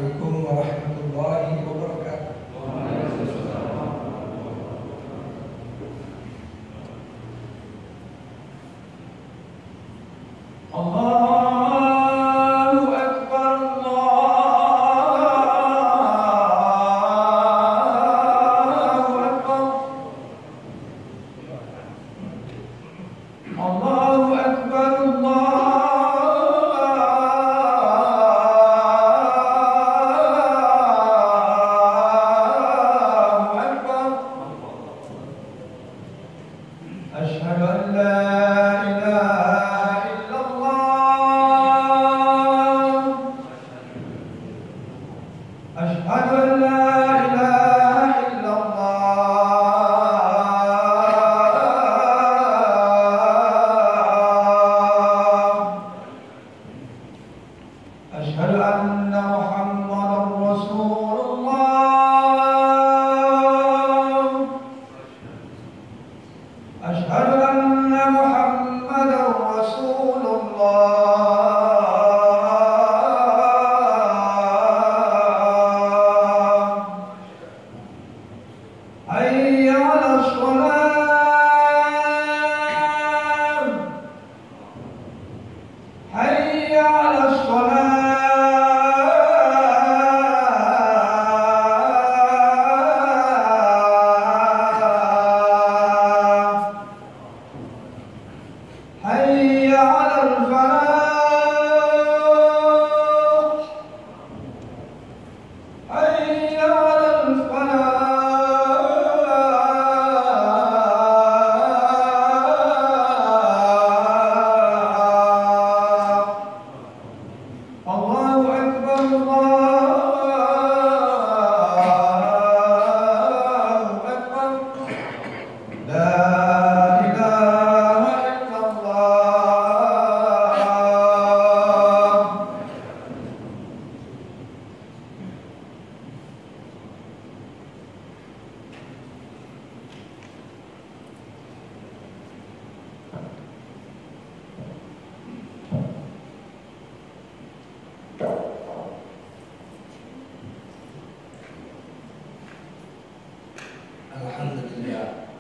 Assalamualaikum warahmatullahi wabarakatuh. Allahu Akbar, Allahu Akbar, Allahu Akbar, Allahu Akbar. Asyhadu an la ilaha illallah. Asyhadu an la ilaha illallah. Asyhadu anna Muhammadar Rasulullah. Asyhadu anna Muhammadar Rasulullah. Hayya 'alas shalah. Hayya 'alas shalah. Hayya 'alal falah. Hayya 'alal falah. Allahu Akbar, Allahu Akbar. La ilaha illallah. Alhamdulillah.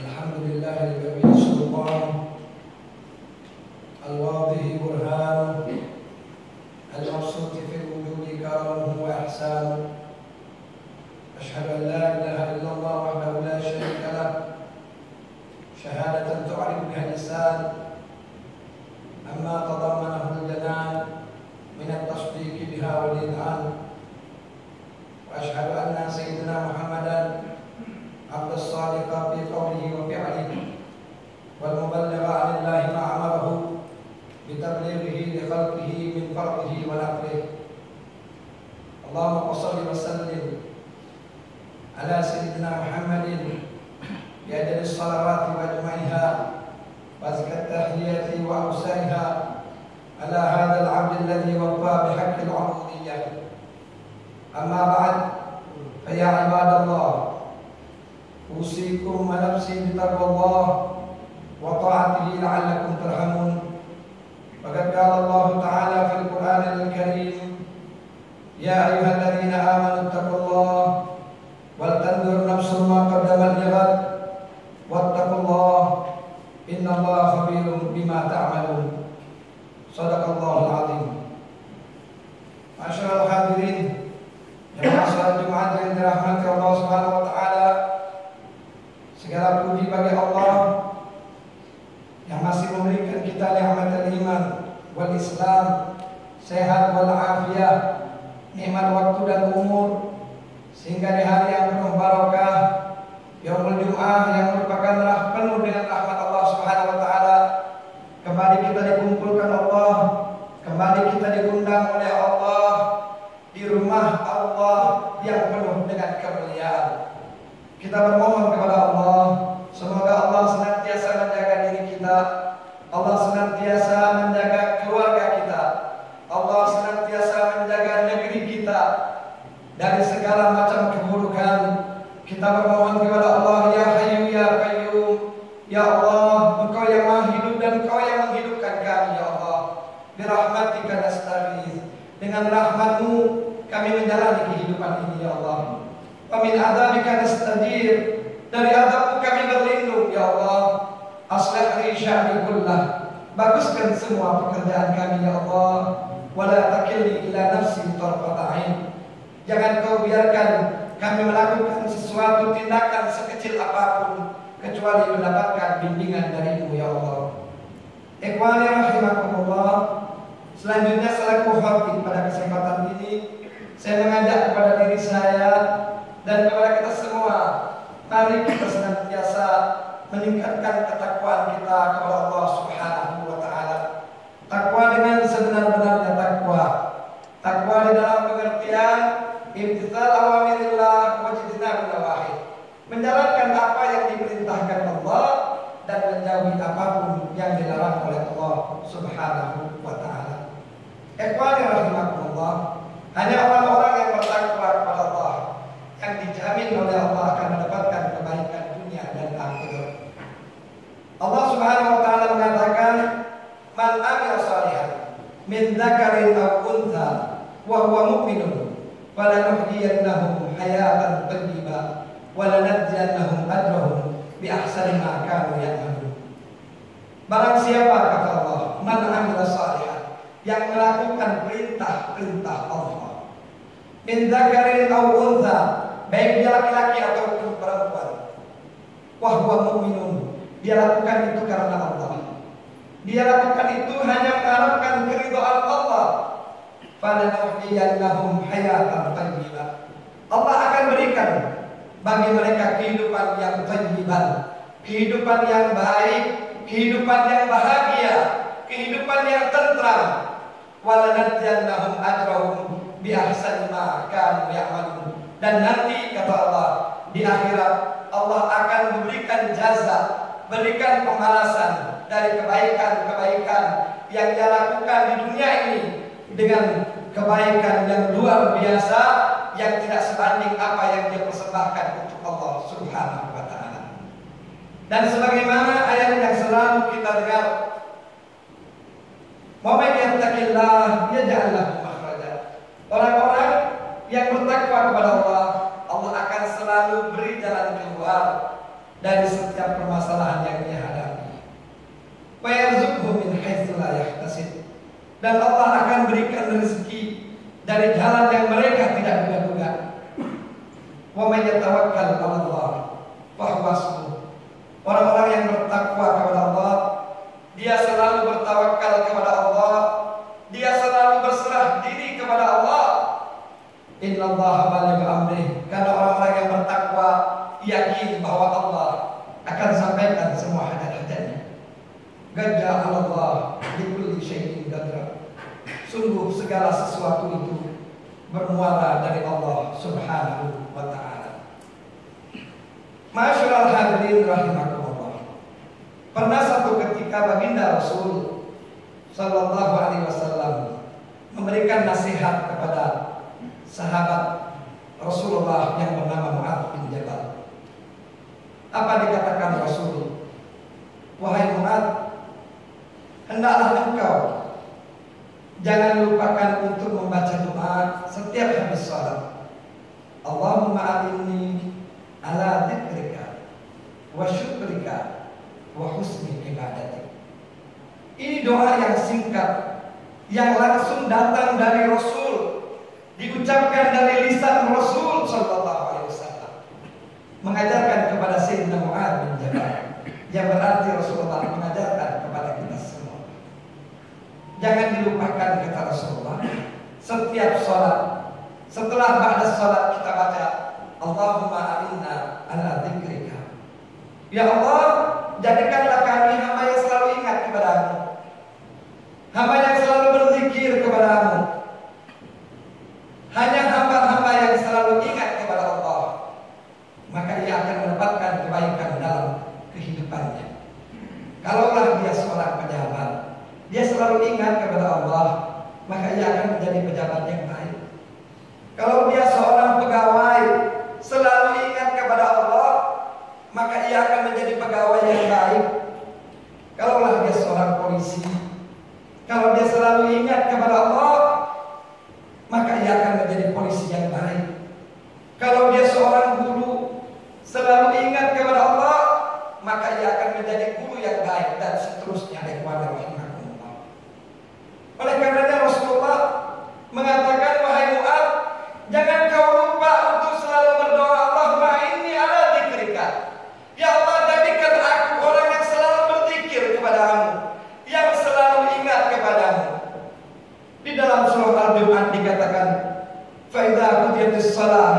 Alhamdulillah al-Qawi sultan al-wadih burhan al-mabsut fil wujudi karamuhu wa ihsan. Ashhadu an la ilaha illallah wahdahu la syarika lah. Syahadatan tu'arif biha lisan amma tadammanahu al-janan min at-tasdiq biha wal id'an. وأشهد أن سيدنا محمدا عبد الصادق في قوله وفعله والمبلغ عن الله ما أمره بتبليغه لخلقه من فرضه ونفله. اللهم صل وسلم على سيدنا محمد بأجل الصلوات وأجمعها وأزكى التحيات وأوسعها على هذا العبد الذي وفى بحق العبودية. أما بعد فيا عباد الله أوصيكم ونفسي بتقوى الله وطاعته لعلكم ترحمون. وقد قال الله تعالى في القرآن الكريم: يا أيها الذين آمنوا اتقوا الله ولتنظر نفس ما قدمت لغد واتقوا الله إن الله خبير بما تعملون. صدق الله العظيم. Masyaallah hadirin jemaah salat Jumat yang dirahmati Allah Subhanahu wa taala. Segala puji bagi Allah yang masih memberikan kita nikmat iman wal Islam, sehat wal afiyah, nikmat waktu dan umur, sehingga di hari yang penuh barakah, Yaumul Jum'ah yang merupakan penuh dengan rahmat Allah Subhanahu wa taala, kembali kita dikumpulkan Allah, kembali kita diundang oleh Allah di rumah Allah yang penuh dengan kemuliaan. Kita bermohon kepada Allah, semoga Allah senantiasa menjaga diri kita, Allah senantiasa menjaga keluarga kita, Allah senantiasa menjaga negeri kita dari segala macam keburukan. Kita bermohon kepada Allah, ya Hayyu ya Qayyum, ya Allah, Engkau yang Maha Hidup dan Engkau yang menghidupkan kami, ya Allah. Birahmatika nastaghits, Dengan rahmat-Mu kami menjalani kehidupan ini ya Allah. Wa min adzabika nastajir, dari azab-Mu kami berlindung ya Allah. Aslih li sya'ni kullah, baguskan semua pekerjaan kami ya Allah. Wala takilni ila nafsi tarfata ain, jangan Kau biarkan kami melakukan sesuatu tindakan sekecil apapun kecuali mendapatkan bimbingan dari-Mu ya Allah. Ikhwani rahimakumullah, selanjutnya selaku khatib pada kesempatan ini saya mengajak kepada diri saya dan kepada kita semua, mari kita senantiasa meningkatkan ketakwaan kita kepada Allah Subhanahu wa taala. Takwa dengan sebenar-benarnya takwa. Takwa di dalam pengertian imtithal awamirillah wa ijtinabun nawahi, menjalankan apa yang diperintahkan Allah dan menjauhi apapun yang dilarang oleh Allah Subhanahu wa taala. Ikhwani rahimakumullah, hanya orang-orang yang bertakwa kepada Allah yang dijamin oleh Allah akan mendapatkan kebaikan dunia dan akhirat. Allah Subhanahu wa taala mengatakan, "Man amila shalihan min dzakarin aw untha wa huwa mu'minun falanuhyiyannahum hayatan thayyibah wa lanajziyannahum ajrahum bi ahsani ma kanu ya'malun." Barang siapa, kata Allah, man amila shalihan, yang melakukan perintah-perintah Allah, min dzakarin aw untha, baik dia laki-laki ataupun perempuan, wa huwa mu'minun, dia lakukan itu karena Allah, dia lakukan itu hanya mengharapkan keridhaan Allah, falanuhyiyannahum hayatan thayyibah, Allah akan berikan bagi mereka kehidupan yang thayyibah, kehidupan yang baik, kehidupan yang bahagia, kehidupan yang tentram. Walanajziyannahum ajrahum bi ahsani ma kanu ya'malun, dan nanti kata Allah, di akhirat Allah akan memberikan jaza, berikan pembalasan dari kebaikan-kebaikan yang dia lakukan di dunia ini dengan kebaikan yang luar biasa yang tidak sebanding apa yang dia persembahkan untuk Allah Subhanahu wa taala. Dan sebagaimana ayat yang selalu kita dengar, "Wa may yattaqillah yaj'al lahu makhraja." Orang-orang yang bertakwa kepada Allah, Allah akan selalu beri jalan keluar dari setiap permasalahan yang dia hadapi. Wa yarzuqhu min haitsu la yahtasib, dan Allah akan berikan rezeki dari jalan yang mereka tidak duga-duga. Wa may yatawakkal 'ala Allah fa huwa hasbuh. Orang-orang yang bertakwa kepada Allah, dia selalu bertawakal kepada Allah, dia selalu berserah diri kepada Allah. Innallaha balighu amrih, karena orang-orang yang bertakwa yakin bahwa Allah akan sampaikan semua hajat-hajatnya. Qad ja'alallahu likulli syai'in qadra, sungguh segala sesuatu itu bermuara dari Allah Subhanahu wa taala. Masyaallah hadirin rahimakumullah, pernah satu ketika baginda Rasul sallallahu alaihi wasallam memberikan nasihat kepada sahabat Rasulullah yang bernama Mu'adz bin Jabal. Apa dikatakan Rasul? "Wahai Mu'adz, hendaklah engkau jangan lupakan untuk membaca doa setiap habis salat. Allahumma a'inni ala dzikrika wa syukrika wa husni ibadatik." Ini doa yang singkat, yang langsung datang dari Rasul, diucapkan dari lisan Rasul sallallahu alaihi wasallam, mengajarkan kepada Sayyidina Mu'adz bin Jabal, yang berarti Rasulullah mengajarkan kepada kita semua. Jangan dilupakan, kata Rasulullah, setiap sholat, setelah ba'da sholat kita baca Allahumma a'inna ala dzikrika. Ya Allah, jadikanlah kami hamba yang selalu ingat kepadamu, hamba yang selalu berzikir kepadamu. Hanya hamba-hamba yang selalu ingat kepada Allah, maka ia akan mendapatkan kebaikan dalam kehidupannya. Kalaulah dia seorang pejabat, dia selalu ingat kepada Allah, maka ia akan menjadi pejabat yang baik. Kalau dia seorang pegawai, selalu ingat kepada Allah, maka ia akan menjadi pegawai yang baik. Kalaulah dia seorang polisi, kalau dia selalu ingat kepada Allah, Jumat dikatakan, fa idza qudiyatis shalah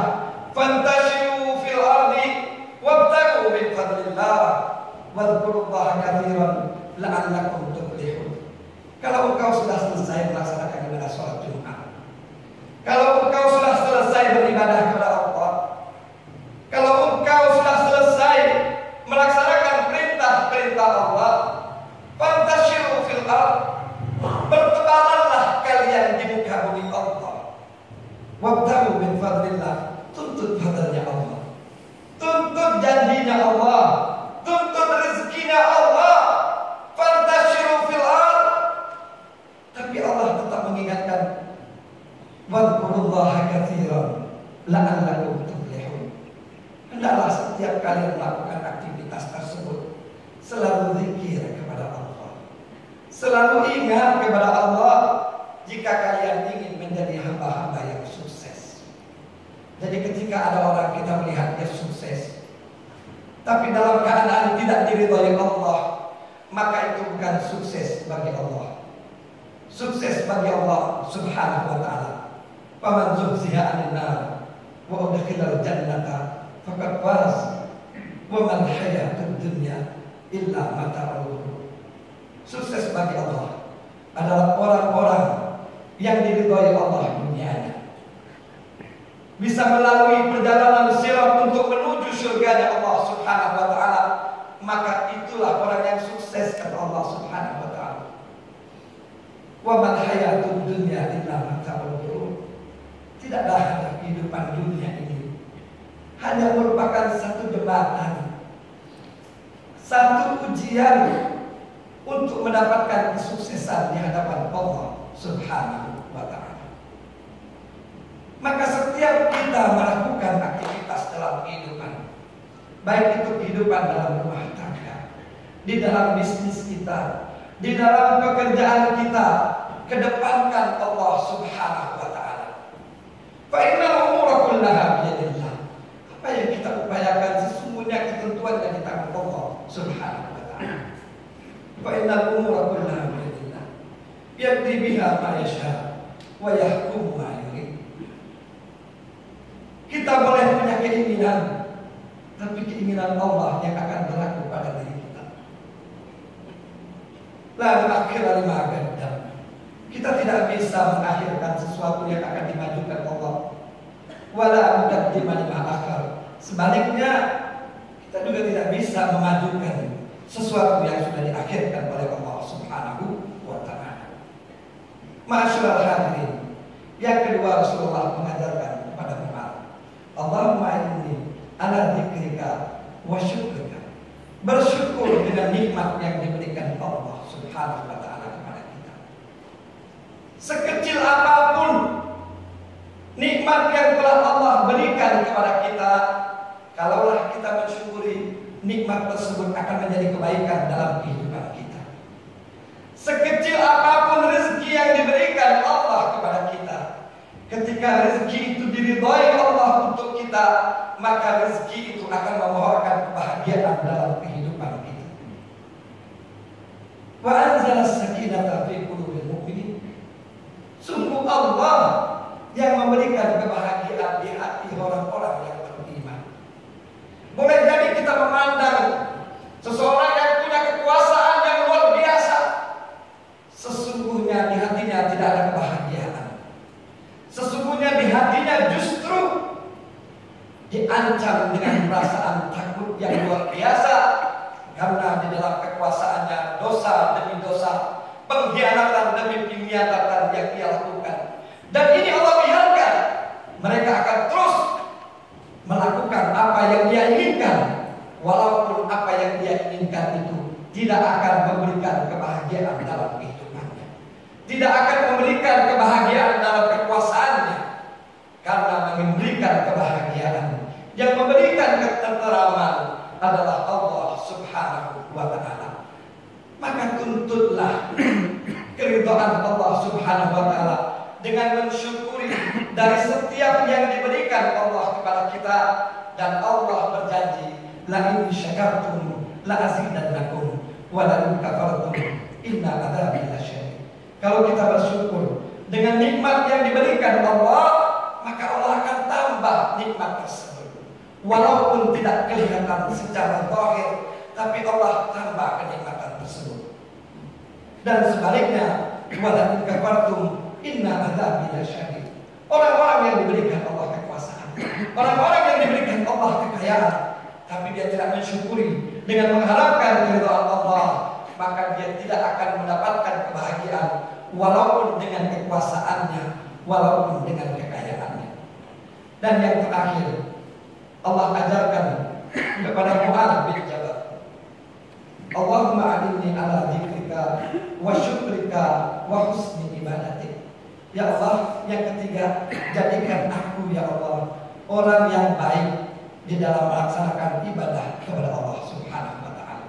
fantashiru fil ardi wabtaghu min fadlillah wadhkurullaha katsiran la'allakum tuflihun. Kalau engkau sudah selesai melaksanakan ibadah salat Jumat, kalau engkau sudah selesai beribadah kepada Allah, kalau engkau sudah selesai melaksanakan perintah-perintah Allah, fantashiru fil ard, bertebaranlah kalian di muka bumi Allah. Wabtaghu min fadlillah, tuntut fadlnya Allah, tuntut janjinya Allah, tuntut rezekinya Allah. Fantashiru fil ard. Tapi Allah tetap mengingatkan, wadhkurullaha katsiran la'allakum tuflihun. Hendaklah setiap kalian melakukan aktivitas tersebut selalu zikir kepada Allah, selalu ingat kepada Allah jika kalian ingin menjadi hamba-hamba yang sukses. Jadi ketika ada orang kita melihat dia sukses, tapi dalam keadaan tidak diridhai Allah, maka itu bukan sukses bagi Allah. Sukses bagi Allah Subhanahu wa ta'ala. Faman zuhziha 'anil nar wa udkhilal jannata faqad faz wa mal hayatud dunya illa mata'ul ghurur. Sukses bagi Allah adalah orang-orang yang diridhai Allah dunianya, bisa melalui perjalanan sirat untuk menuju surganya Allah Subhanahu wa ta'ala, maka itulah orang yang sukses kata Allah Subhanahu wa ta'ala. Wa mal hayatud dunya illa mata'ul ghurur. Tidaklah ada kehidupan dunia ini hanya merupakan satu jembatan, satu ujian untuk mendapatkan kesuksesan di hadapan Allah Subhanahu wa ta'ala. Maka setiap kita melakukan aktivitas dalam kehidupan, baik itu kehidupan dalam rumah tangga, di dalam bisnis kita, di dalam pekerjaan kita, kedepankan Allah Subhanahu wa ta'ala. Fa innal umura kullaha biyadillah. Apa yang kita upayakan sesungguhnya ketentuan dari tangan Allah Subhanahu wa ta'ala. Fa innal umura kullaha biyadillah. Yaqdi biha ma yasha wa yahkum ma yurid. Kita boleh punya keinginan, tapi keinginan Allah yang akan berlaku pada diri kita. La akhir lima qaddam. Kita tidak bisa mengakhirkan sesuatu yang akan dimajukan Allah. Wala muqaddima lima akhir. Sebaliknya, kita juga tidak bisa memajukan sesuatu yang sudah diakhirkan oleh Allah Subhanahu wa ta'ala. Ma'asyiral hadirin, yang kedua Rasulullah mengajarkan kepada umat, Allahumma inni ala dzikrika wa syukrika. Bersyukur dengan nikmat yang diberikan Allah Subhanahu wa ta'ala kepada kita. Sekecil apapun nikmat yang telah Allah berikan kepada kita, kalaulah kita mensyukuri, nikmat tersebut akan menjadi kebaikan dalam kehidupan kita. Sekecil apapun rezeki yang diberikan Allah kepada kita, ketika rezeki itu diridhai Allah untuk kita, maka rezeki itu akan membawakan kebahagiaan dalam kehidupan kita. Wa anzala sakinata fi qulubil mu'minin. Sungguh Allah yang memberikan kebahagiaan di hati orang-orang yang beriman. Boleh jadi kita memandang seseorang yang punya kekuasaan yang luar biasa, sesungguhnya di hatinya tidak ada kebahagiaan. Sesungguhnya di hatinya justru diancam dengan perasaan takut yang luar biasa, karena di dalam kekuasaannya dosa demi dosa, pengkhianatan demi pengkhianatan yang dia lakukan. Dan ini Allah biarkan, mereka akan terus melakukan apa yang dia inginkan, walaupun apa yang dia inginkan itu tidak akan memberikan kebahagiaan dalam kehidupannya, tidak akan memberikan kebahagiaan dalam kekuasaannya, karena memberikan kebahagiaan, yang memberikan ketenteraman adalah Allah Subhanahu wa ta'ala. Maka tuntutlah keridhaan Allah Subhanahu wa ta'ala dengan mensyukuri dari setiap yang diberikan Allah kepada kita. Dan Allah berjanji, la in syakartum la azidannakum wa la in kafartum inna adzabi lasyadid. Kalau kita bersyukur dengan nikmat yang diberikan Allah, maka Allah akan tambah nikmat tersebut. Walaupun tidak kelihatan secara zahir, tapi Allah tambah kenikmatan tersebut. Dan sebaliknya, wala in kafartum inna adzabi lasyadid. Orang-orang yang diberikan Allah kekuasaan, orang-orang yang diberikan Allah kekayaan, tapi dia tidak mensyukuri dengan mengharapkan keridhaan Allah, maka dia tidak akan mendapatkan kebahagiaan walaupun dengan kekuasaannya, walaupun dengan kekayaannya. Dan yang terakhir, Allah ajarkan kepada Mu'adz bin Jabal, Allahumma a'inni ala dzikrika wa syukrika wa husni ibadatik. Ya Allah, yang ketiga, jadikan aku ya Allah orang yang baik di dalam melaksanakan ibadah kepada Allah Subhanahu wa taala.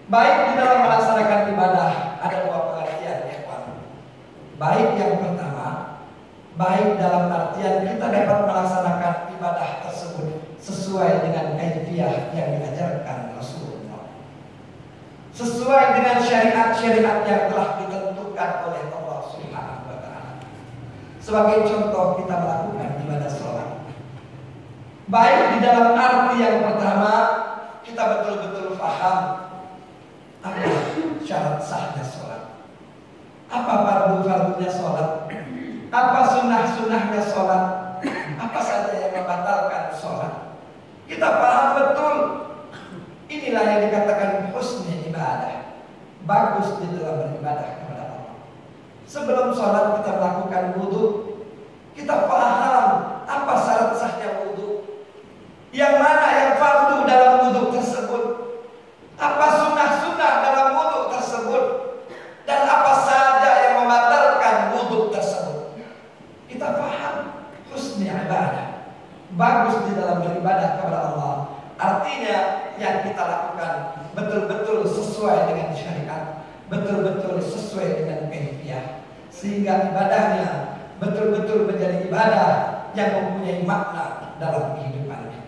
Baik di dalam melaksanakan ibadah ada dua pengertian ya Pak. Baik yang pertama, baik dalam artian kita dapat melaksanakan ibadah tersebut sesuai dengan kaifiyah yang diajarkan Rasulullah, sesuai dengan syariat-syariat yang telah ditentukan oleh Allah Subhanahu wa taala. Sebagai contoh, kita melakukan ibadah sholat. Baik di dalam arti yang pertama, kita betul-betul paham apa syarat sahnya sholat, apa fardu-fardunya sholat, apa sunnah-sunnahnya sholat, apa saja yang membatalkan sholat. Kita paham betul. Inilah yang dikatakan husni ibadah, bagus di dalam beribadah kepada Allah. Sebelum sholat kita melakukan wudhu, kita paham apa syarat sahnya wudhu, yang mana yang fardu dalam wudhu tersebut, apa sunnah-sunnah dalam wudhu tersebut, dan apa saja yang membatalkan wudhu tersebut. Kita paham husni ibadah, bagus di dalam beribadah kepada Allah. Artinya yang kita lakukan betul-betul sesuai dengan syariat, betul-betul sesuai dengan kaifiyah, sehingga ibadahnya betul-betul menjadi ibadah yang mempunyai makna dalam kehidupannya.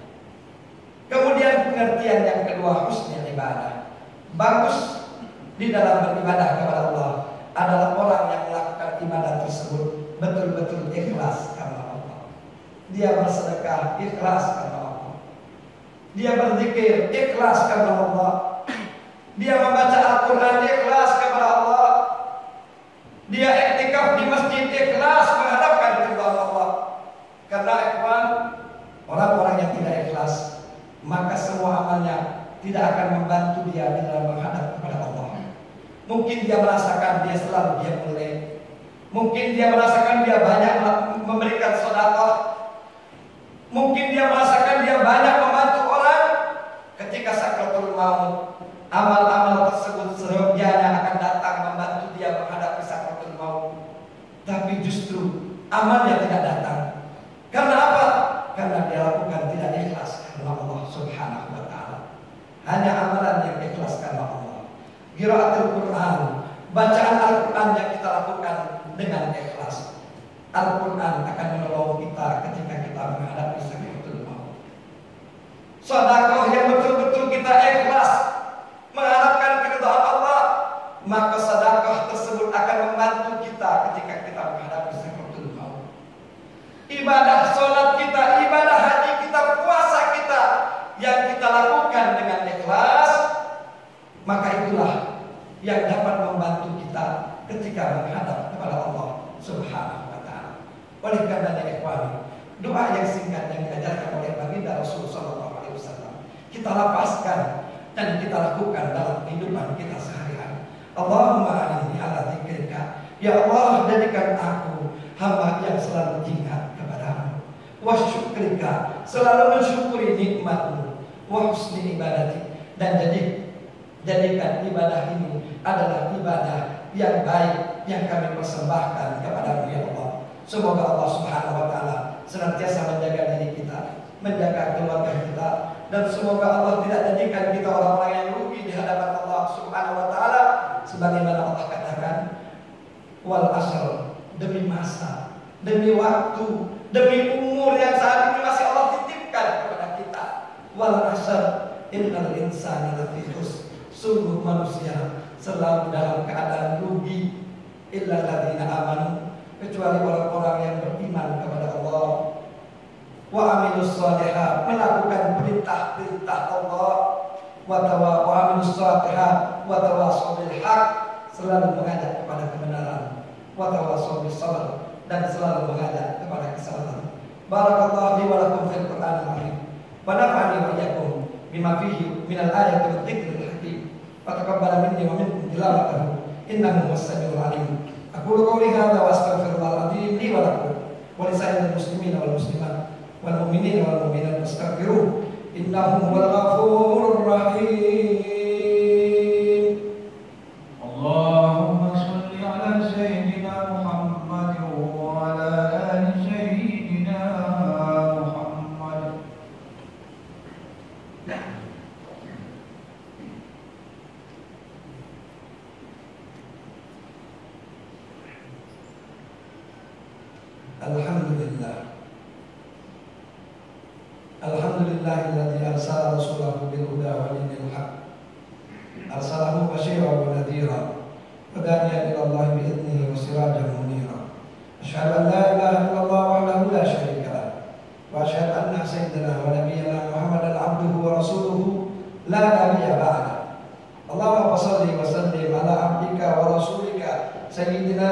Kemudian pengertian yang kedua, husni ibadah, bagus di dalam beribadah kepada Allah adalah orang yang melakukan ibadah tersebut betul-betul ikhlas karena Allah. Dia bersedekah ikhlas karena Allah, dia berzikir ikhlas karena Allah, dia membaca Al-Quran ikhlas kepada Allah, dia iktikaf di masjid ikhlas mengharapkan keridhaan Allah. Karena ikhwan, orang-orang yang tidak ikhlas, maka semua amalnya tidak akan membantu dia di dalam menghadap kepada Allah. Mungkin dia merasakan dia selalu dia mulai, mungkin dia merasakan dia banyak memberikan sedekah, mungkin dia merasakan dia banyak membantu orang. Ketika sakratul maut, amal-amal tersebut seyogyanya akan datang membantu dia menghadapi sakratul maut, tapi justru amalnya tidak datang. Karena apa? Karena dia lakukan tidak ikhlas karena Allah Subhanahu wa taala. Hanya amalan yang ikhlas karena Allah. Qiraatul Quran, bacaan Al-Quran yang kita lakukan dengan ikhlas, Al-Quran akan menolong kita ketika kita menghadapi sakratul maut. Sedekah yang betul-betul kita ikhlas mengharapkan keridhaan Allah, maka sedekah tersebut akan membantu kita ketika kita menghadapi sakratul maut. Ibadah sholat kita, ibadah haji kita, puasa kita yang kita lakukan dengan ikhlas, maka itulah yang dapat membantu kita ketika menghadap kepada Allah Subhanahu wa taala. Oleh karena ikhwan, doa yang singkat yang diajarkan oleh baginda Rasulullah SAW kita lapaskan dan kita lakukan dalam kehidupan kita sehari-hari. Allahumma a'inni ala dzikrika, ya Allah, jadikan aku hamba yang selalu ingat kepadamu, wa syukrika, selalu mensyukuri nikmatmu, wa husni ibadati, dan jadikan ibadah ini adalah ibadah yang baik yang kami persembahkan kepadamu ya Allah. Semoga Allah Subhanahu wa taala senantiasa menjaga diri kita, menjaga keluarga kita, dan semoga Allah tidak jadikan kita orang-orang yang rugi di hadapan Allah Subhanahu wa taala, sebagaimana Allah katakan, wal asr, demi masa, demi waktu, demi umur yang saat ini masih Allah titipkan kepada kita. Wal asr, innal insana lafi khusr, sungguh manusia selalu dalam keadaan rugi. illa alladziina aamanu, kecuali orang-orang yang beriman kepada Allah, wa amilus shalihat, melakukan perintah-perintah Allah, wa amilus shalihat wa tawassaw bil haq, selalu mengajak kepada kebenaran, wa tawassaw bis sabr, dan selalu mengajak kepada kesabaran. Barakallahu li wa lakum fil Qur'anil azim, wa nafa'ani wa iyyakum bima fihi minal ayati wad dzikril hakim, wa taqabbala minni wa minkum tilawatahu innahu was-sami'ul 'alim. Aqulu qawli hadza wa astaghfirullahal azim li wa lakum wa li sa'iril muslimina wal muslimat wal mu'minina wal mu'minat fastaghfiruhu innahu huwal ghafurur rahim. Allahumma shalli ala sayyidina Muhammad wa ala ali sayyidina Muhammad. Alhamdulillah. Alhamdulillahilladzi arsala rasulahu bil huda wa dinil haq. Arsalahu basyiran wa nadhira wa da'iyan ila Allah bi idnihi wa sirajan munira. Asyhadu an la ilaha illallah wahdahu la syarika lah wa asyhadu anna sayyidina wa nabiyyana Muhammadan abduhu wa rasuluhu la nabiyya ba'da. Allahumma shalli wa sallim ala abdika wa rasulika sayyidina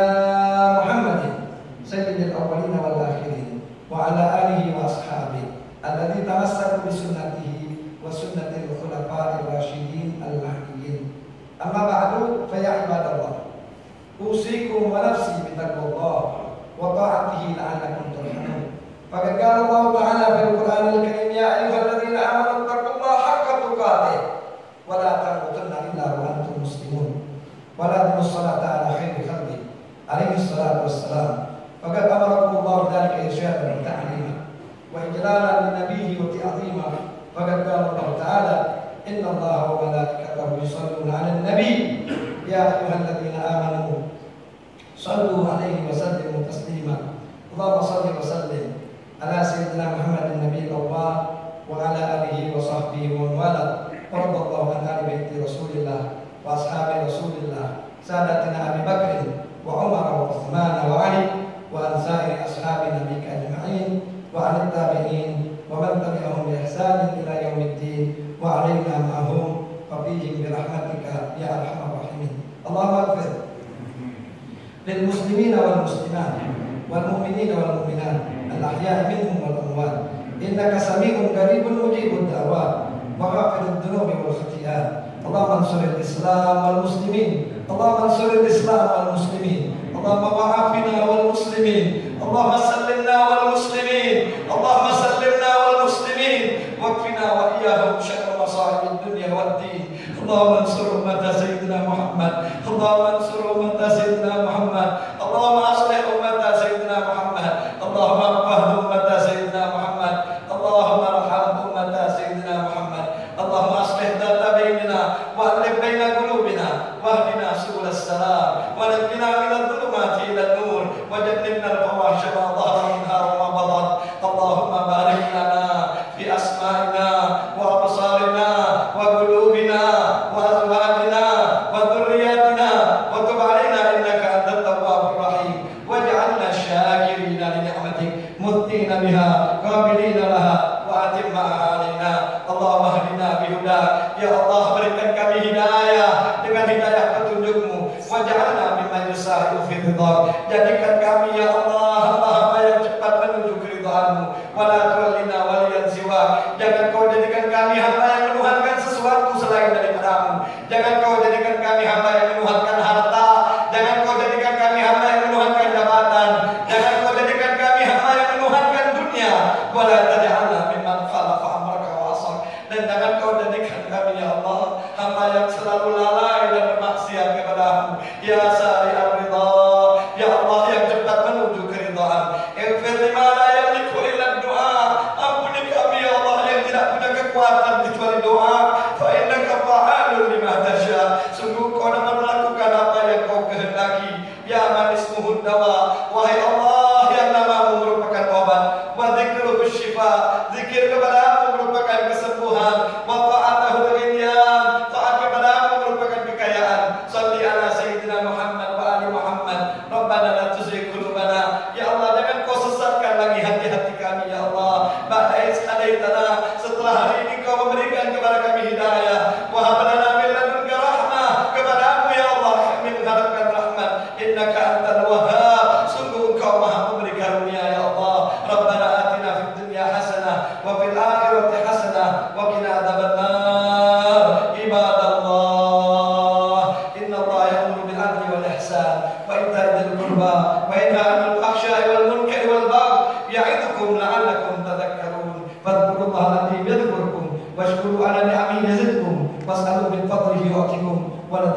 Muhammadin sayyidil awwalin wal akhirin wa ala alihi wa ashabihi alladzi tamassaku bi sunnatihi wa sunnatil khulafa'ir rasyidin al-mahdiyyin. Amma ba'du, fa ya ibadallah, usikum wa nafsi bi taqwallah wa ta'atihi la'allakum turhamun. Faqad qala Allah ta'ala fil Qur'anil Karim, ya ayyuhalladzina amanu taqullaha haqqa tuqatih wa la tamutunna illa wa antum muslimun wa la tusalata ala khairi khalqi alaihi salatu wassalam. Faqad amarakum Allah dzalika irsyadan wa ta'liman wa ijlalan li nabiyhi wa ta'zima. Faqad qala Allah ta'ala inna Allaha wa malaikatahu yusholluna 'alan nabiy ya ayyuhalladzina amanu shallu 'alaihi wa sallimu taslima. Allahumma shalli wa sallim ala sayyidina Muhammadin nabiyil awwal wa ala alihi wa sahbihi wa wala. Radallahu an ali baiti Rasulillah wa ashabi Rasulillah sadatina Abi Bakr wa Umar wa Uthman wa Ali wa an sa'iri ashabi nabiyika ajma'in wa an tabi'in wa man tabi'ahum bi ihsanin ila yaumiddin wa 'alaina ma'hum wa bihim bi rahmatika ya arhamar rahimin. Allahumma ighfir lil muslimina wal muslimat wal mu'minina wal mu'minat al ahya'i minhum wal amwat innaka sami'un qaribun mujibud da'wat wa ghafirud dhunubi wal khati'at. Allahumma ansuril Islam wal muslimin, Allahumma ansuril Islam wal muslimin, Allahumma wa'afina wal muslimin, Allahumma sallimna wal muslimin, Allahumma sallimna wal muslimin, waqfina wa iyyahum syarra masa'ibid dunya wad din. Allahumma ansur ummata sayyidina Muhammad, Allahumma ansur ummata sayyidina Muhammad, Allahumma aslih ummata sayyidina Muhammad, Allahumma arfah ummata sayyidina Muhammad, Allahumma arham ummata sayyidina Muhammad, Allahumma aslih data bainina wa alif baina qulubina wahdina subulas salam wa najjina minadh dhulumati ila nur wa jannibna al-fawahisha ma dhahara minha wa ma batan. Allahumma barik lana fi asma'ina wa absarina wa qulubina wa azwajina wa dhurriyyatina wa tub 'alaina innaka antat tawwabur rahim waj'alna syakirina li ni'matik muttina biha qabilina laha wa atimma 'alaina. Allahumma hdina bihuda, ya Allah berikan kami hidayah dengan hidayah petunjuk-Mu. Waj'alna mimman yusari'u fi ridhak, jadikan kami ya Allah hamba-hamba yang cepat menuju keridhaan-Mu. Wala tuwallina waliyan siwa, jangan Kau jadikan kami hamba yang menuhankan sesuatu selain daripada-Mu. Jangan Kau jadikan kami hamba yang menuhankan harta, jangan Kau jadikan kami hamba yang menuhankan jabatan, jangan Kau jadikan kami hamba yang menuhankan dunia. Wala taj'alna mimman khalafa amraka wa asar, dan jangan Kau jadikan kami ya Allah hamba yang selalu lalai dan bermaksiat kepada-Mu. Ya sari'ar ridha, ya Allah yang cepat menuju keridhaan. hadaitana. Setelah hari ini Kau memberikan kepada kami hidayah. Wa hab lana min ladunka rahmah. Kepadamu ya Allah kami mengharapkan rahmat. Innaka antal wahhab. Sungguh Engkau Maha Pemberi karunia ya Allah. Rabbana atina fid dunya hasanah wa fil akhirati hasanah wa qina adzabannar. Ibadallah, innallaha ya'muru bil adli wal ihsan wa ita'i dzil qurba wa yanha 'anil fahsya'i wal munkari wal baghi ya'idukum la'allakum tadhakkarun. Fadhkurullaha alladzi yadhkurukum washkuru 'ala ni'amihi yazidkum was'alu min fadlihi yu'tikum wa la